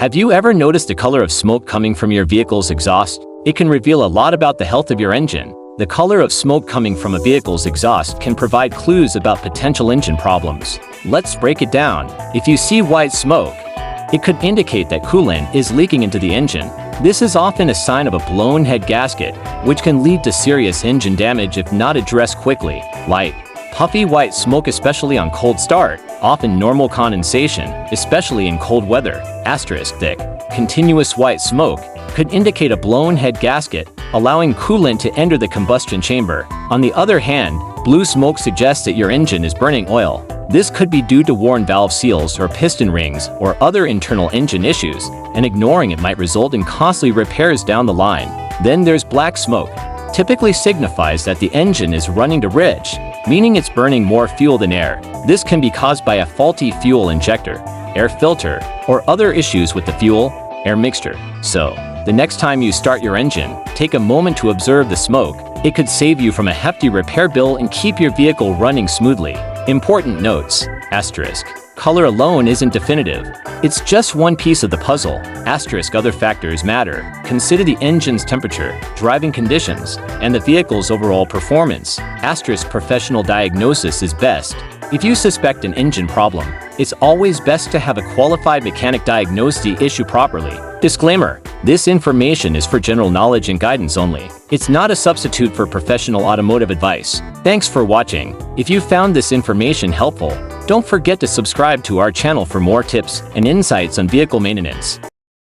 Have you ever noticed the color of smoke coming from your vehicle's exhaust? It can reveal a lot about the health of your engine. The color of smoke coming from a vehicle's exhaust can provide clues about potential engine problems. Let's break it down. If you see white smoke, it could indicate that coolant is leaking into the engine. This is often a sign of a blown head gasket, which can lead to serious engine damage if not addressed quickly. Light, puffy white smoke, especially on cold start, often normal condensation, especially in cold weather. Thick, continuous white smoke could indicate a blown head gasket, allowing coolant to enter the combustion chamber. On the other hand, blue smoke suggests that your engine is burning oil. This could be due to worn valve seals or piston rings or other internal engine issues, and ignoring it might result in costly repairs down the line. Then there's black smoke. Typically signifies that the engine is running to ridge, meaning it's burning more fuel than air. This can be caused by a faulty fuel injector, air filter, or other issues with the fuel-air mixture. So, the next time you start your engine, take a moment to observe the smoke. It could save you from a hefty repair bill and keep your vehicle running smoothly. Important notes. Color alone isn't definitive. It's just one piece of the puzzle. Other factors matter. Consider the engine's temperature, driving conditions, and the vehicle's overall performance. Professional diagnosis is best. If you suspect an engine problem, it's always best to have a qualified mechanic diagnose the issue properly. Disclaimer: this information is for general knowledge and guidance only. It's not a substitute for professional automotive advice. Thanks for watching. If you found this information helpful, don't forget to subscribe to our channel for more tips and insights on vehicle maintenance.